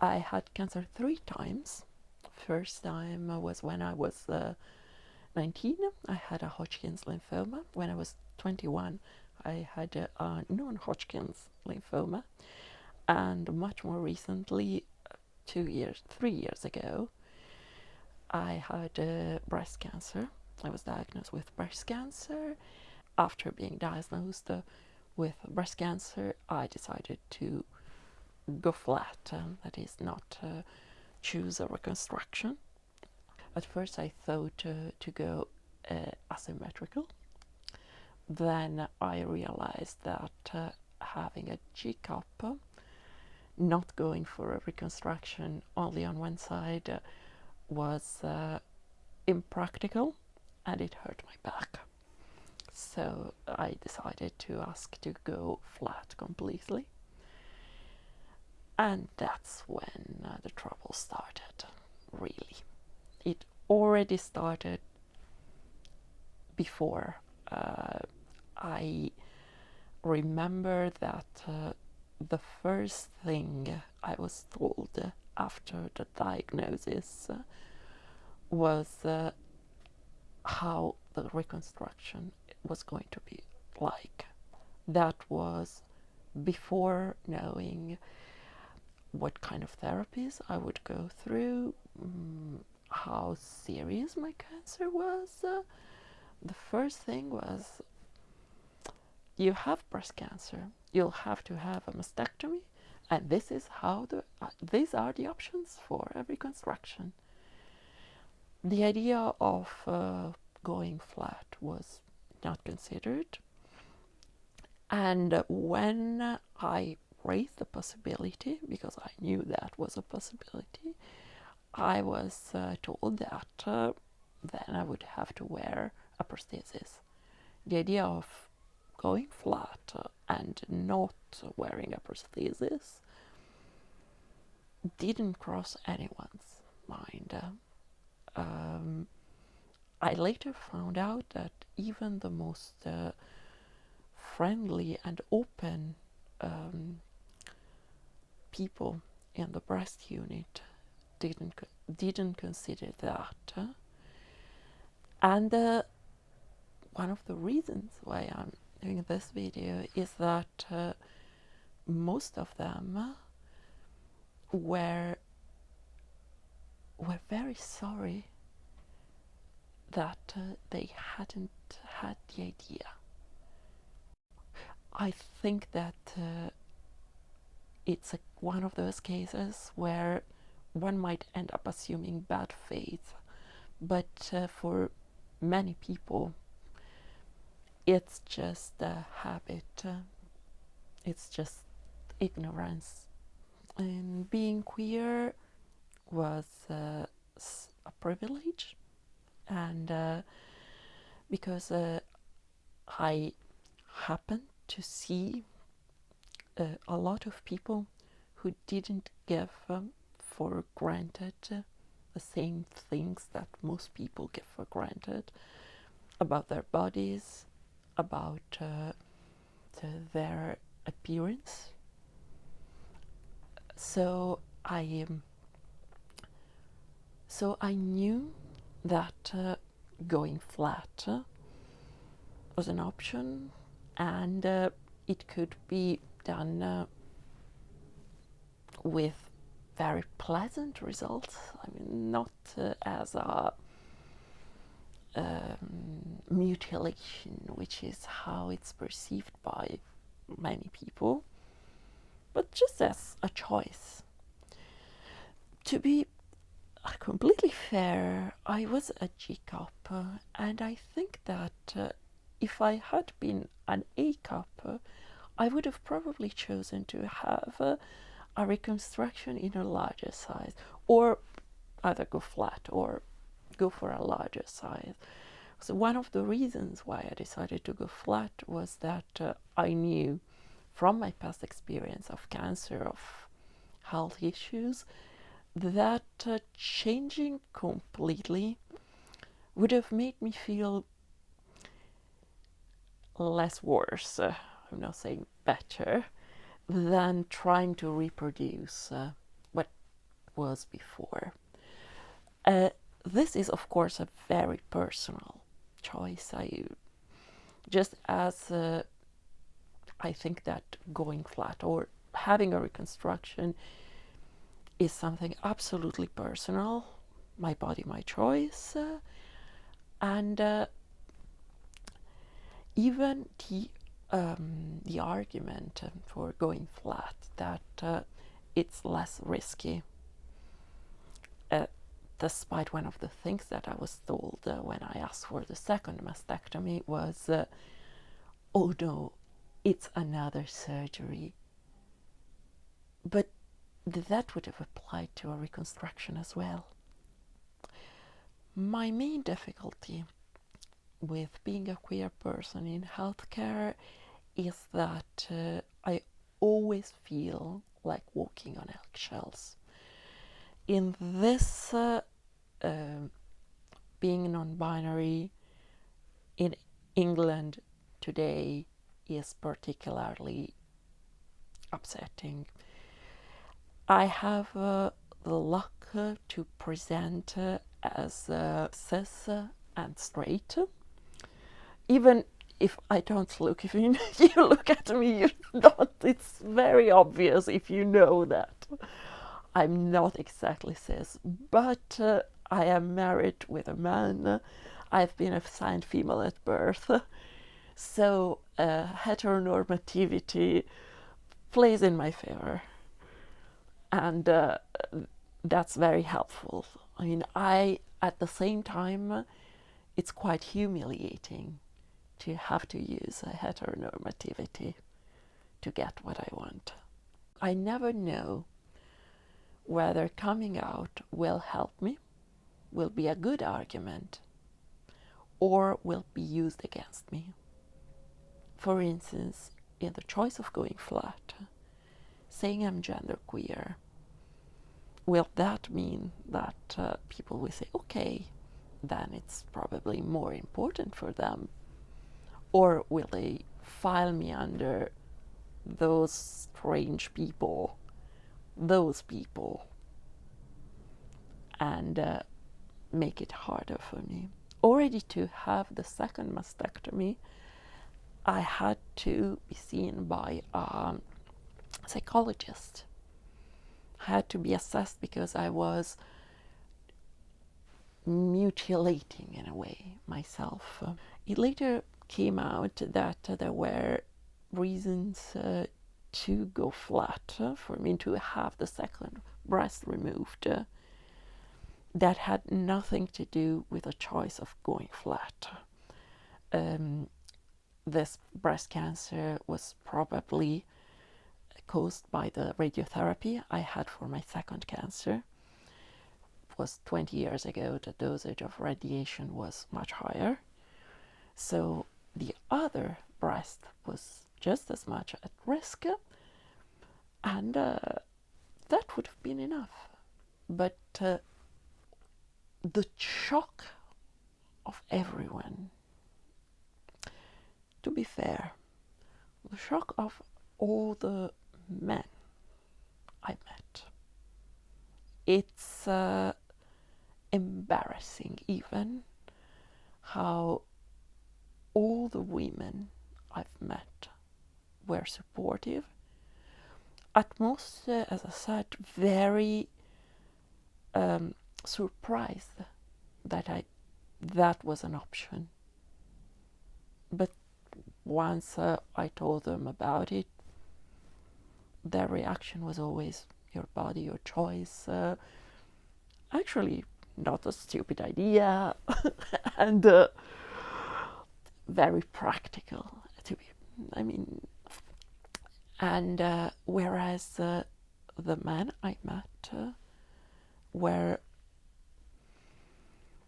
I had cancer 3 times. First time was when I was 19. I had a Hodgkin's lymphoma. When I was 21, I had a non-Hodgkin's lymphoma. And much more recently, 2 years, 3 years ago, I had breast cancer. I was diagnosed with breast cancer. After being diagnosed with breast cancer, I decided to go flat, that is, not choose a reconstruction. At first, I thought to go asymmetrical. Then I realized that having a G-cup, not going for a reconstruction only on one side, was impractical, and it hurt my back. So I decided to ask to go flat completely. And that's when the trouble started, really. It already started before. I remember that the first thing I was told after the diagnosis was how the reconstruction was going to be like. That was before knowing what kind of therapies I would go through, how serious my cancer was. The first thing was, you have breast cancer, you'll have to have a mastectomy, and this is how these are the options for a reconstruction. The idea of going flat was not considered, and when I raised the possibility, because I knew that was a possibility, I was told that then I would have to wear a prosthesis. The idea of going flat and not wearing a prosthesis didn't cross anyone's mind. I later found out that even the most friendly and open people in the breast unit didn't consider that. And one of the reasons why I'm doing this video is that most of them were very sorry that they hadn't had the idea. I think that it's one of those cases where one might end up assuming bad faith, but for many people it's just a habit, it's just ignorance. And being queer was a privilege, and because I happened to see a lot of people who didn't give for granted the same things that most people give for granted about their bodies, about their appearance. So I knew that going flat was an option, and it could be done with very pleasant results. I mean, not as a mutilation, which is how it's perceived by many people, but just as a choice. To be completely fair, I was a G-cup, and I think that if I had been an A-cup, I would have probably chosen to have a reconstruction in a larger size, or either go flat or go for a larger size. So one of the reasons why I decided to go flat was that I knew from my past experience of cancer, of health issues, that changing completely would have made me feel less worse, I'm not saying better, than trying to reproduce what was before. This is, of course, a very personal choice. Just as I think that going flat or having a reconstruction is something absolutely personal, my body, my choice, and even the argument for going flat that it's less risky. Despite one of the things that I was told when I asked for the second mastectomy was, oh no, it's another surgery. But that would have applied to a reconstruction as well. My main difficulty with being a queer person in healthcare is that I always feel like walking on eggshells. In this being non-binary in England today is particularly upsetting. I have the luck to present as cis and straight. Even if I don't look, if you look at me, you don't, it's very obvious if you know that. I'm not exactly cis, but I am married with a man. I've been assigned female at birth. So heteronormativity plays in my favor. And that's very helpful. I mean, at the same time, it's quite humiliating to have to use a heteronormativity to get what I want. I never know whether coming out will help me, will be a good argument, or will be used against me. For instance, in the choice of going flat, saying I'm genderqueer, will that mean that people will say, okay, then it's probably more important for them? Or will they file me under those strange people, and make it harder for me? Already to have the second mastectomy, I had to be seen by a psychologist. I had to be assessed because I was mutilating, in a way, myself. It later came out that there were reasons to go flat, for me to have the second breast removed, that had nothing to do with a choice of going flat. This breast cancer was probably caused by the radiotherapy I had for my second cancer. It was 20 years ago. The dosage of radiation was much higher. So the other breast was just as much at risk, and that would have been enough. But the shock of everyone, to be fair, the shock of all the men I met, it's embarrassing even how all the women I've met were supportive. At most, as I said, very surprised that that was an option. But once I told them about it, their reaction was always, your body, your choice. Actually, not a stupid idea, and very practical to be. I mean, and whereas the men I met were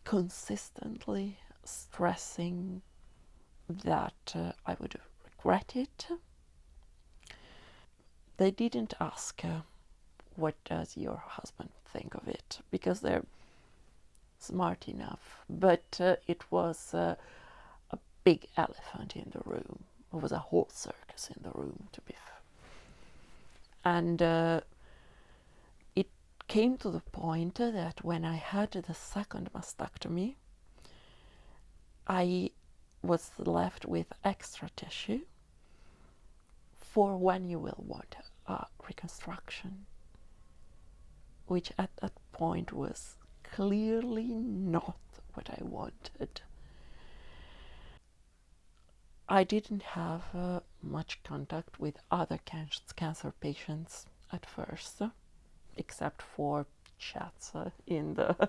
consistently stressing that I would regret it. They didn't ask, what does your husband think of it? Because they're smart enough. But it was a big elephant in the room. It was a whole circus in the room, to be fair. And it came to the point that when I had the second mastectomy, I was left with extra tissue for when you will want a reconstruction, which at that point was clearly not what I wanted. I didn't have much contact with other cancer patients at first, except for chats in the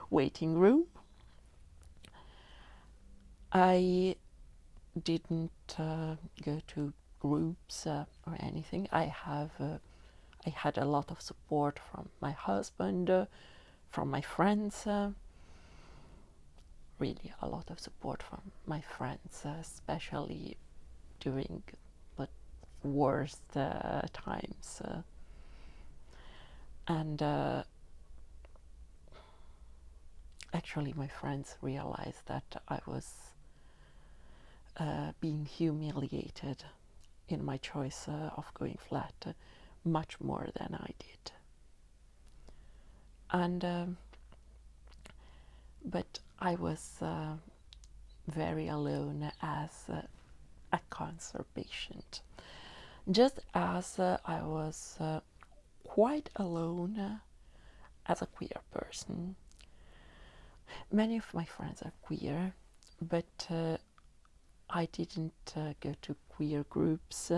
waiting room. I didn't go to groups or anything. I had a lot of support from my husband, from my friends, really a lot of support from my friends, especially during the worst times. And actually, my friends realized that I was being humiliated in my choice of going flat much more than I did. And but I was very alone as a cancer patient, just as I was quite alone as a queer person. Many of my friends are queer, but I didn't go to queer groups,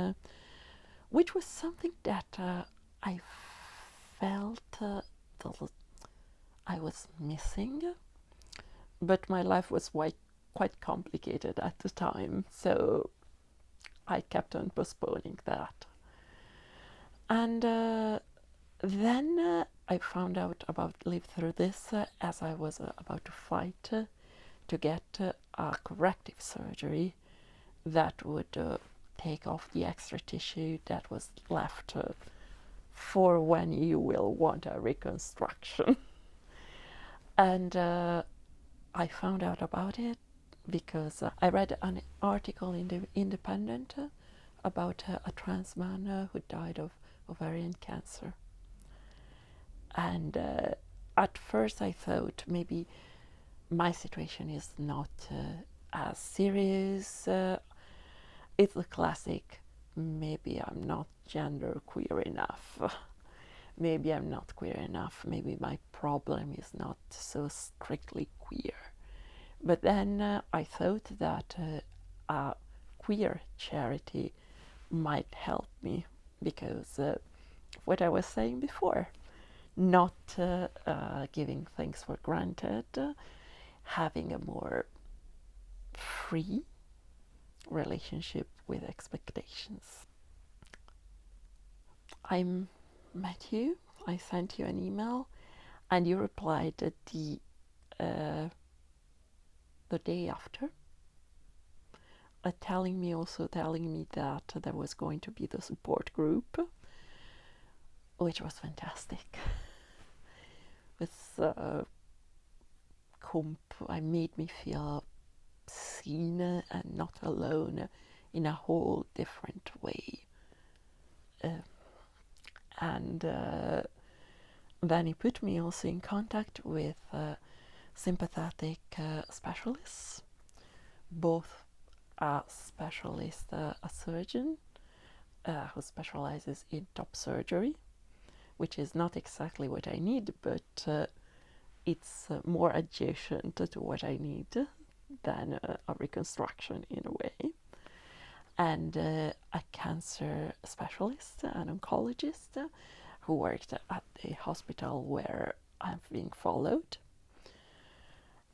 which was something that I felt I was missing. But my life was quite complicated at the time, so I kept on postponing that. And then I found out about Live Through This as I was about to fight to get a corrective surgery that would take off the extra tissue that was left for when you will want a reconstruction. And I found out about it because I read an article in the Independent about a trans man who died of ovarian cancer. And at first I thought maybe my situation is not as serious. It's the classic, maybe I'm not gender queer enough. Maybe I'm not queer enough. Maybe my problem is not so strictly queer. But then I thought that a queer charity might help me because what I was saying before, not giving things for granted, having a more free relationship with expectations. I met you, I sent you an email, and you replied the day after, telling me that there was going to be the support group, which was fantastic. With I made me feel seen and not alone in a whole different way. And then he put me also in contact with sympathetic specialists, both a specialist, a surgeon who specializes in top surgery, which is not exactly what I need, but it's more adjacent to what I need than a reconstruction in a way. And a cancer specialist, an oncologist, who worked at the hospital where I'm being followed.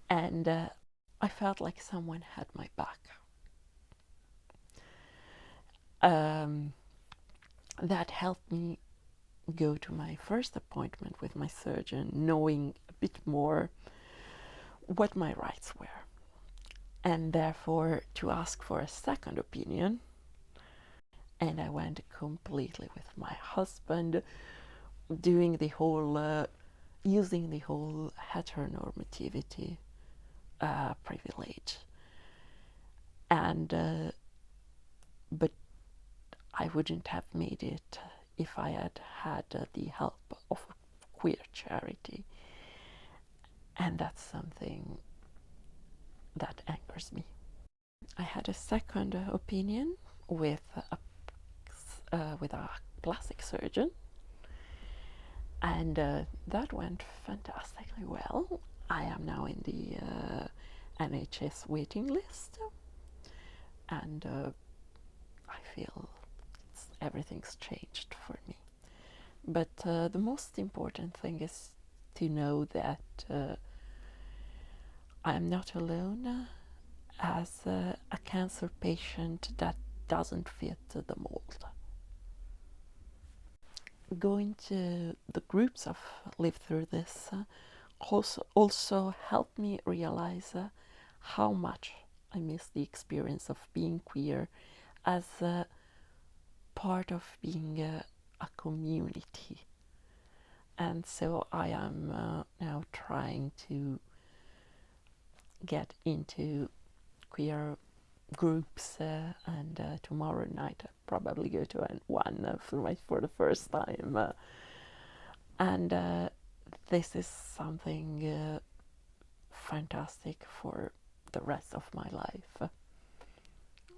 And I felt like someone had my back. That helped me go to my first appointment with my surgeon, knowing a bit more what my rights were, and therefore to ask for a second opinion. And I went completely with my husband, doing the whole, using the whole heteronormativity privilege. And but I wouldn't have made it if I had had the help of a queer charity, and that's something that angers me. I had a second opinion with a plastic surgeon, and that went fantastically well. I am now in the NHS waiting list, and I feel everything's changed for me. But the most important thing is to know that I am not alone as a cancer patient that doesn't fit the mold. Going to the groups I've lived through this also helped me realize how much I miss the experience of being queer as part of being a community. And so I am now trying to get into queer groups, and tomorrow night I probably go to one for the first time. And this is something fantastic for the rest of my life,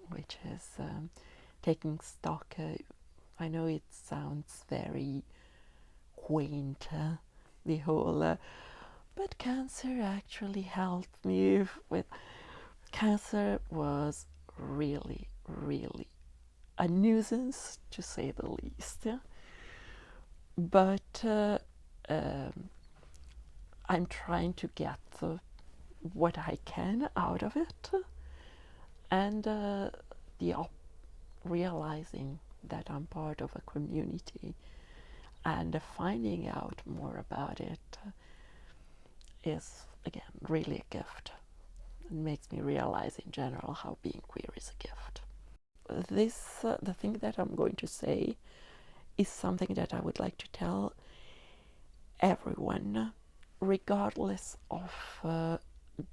which is taking stock. I know it sounds very quaint, the whole, but cancer actually helped me with. Cancer was really, really a nuisance, to say the least. But I'm trying to get what I can out of it, and realizing that I'm part of a community and finding out more about it is, again, really a gift. It makes me realize in general how being queer is a gift. The thing that I'm going to say is something that I would like to tell everyone, regardless of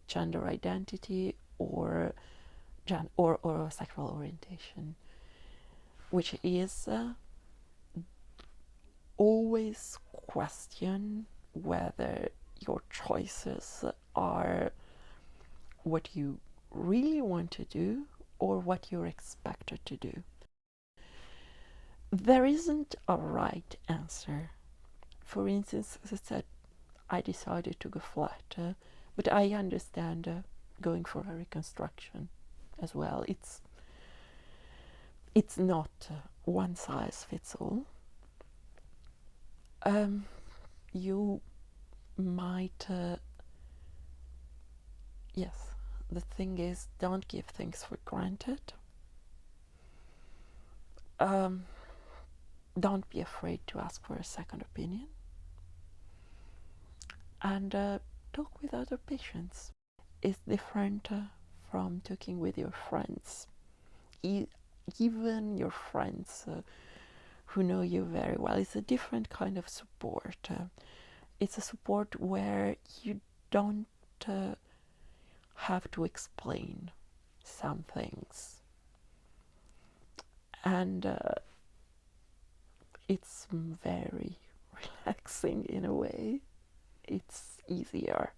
gender identity or sexual orientation, which is always question whether your choices are what you really want to do or what you're expected to do. There isn't a right answer. For instance, as I said, I decided to go flat, but I understand going for a reconstruction as well. It's not one size fits all. You might, yes, the thing is, don't give things for granted. Don't be afraid to ask for a second opinion, and talk with other patients. It's different from talking with your friends. Even your friends who know you very well, it's a different kind of support. It's a support where you don't have to explain some things, and it's very relaxing in a way. It's easier.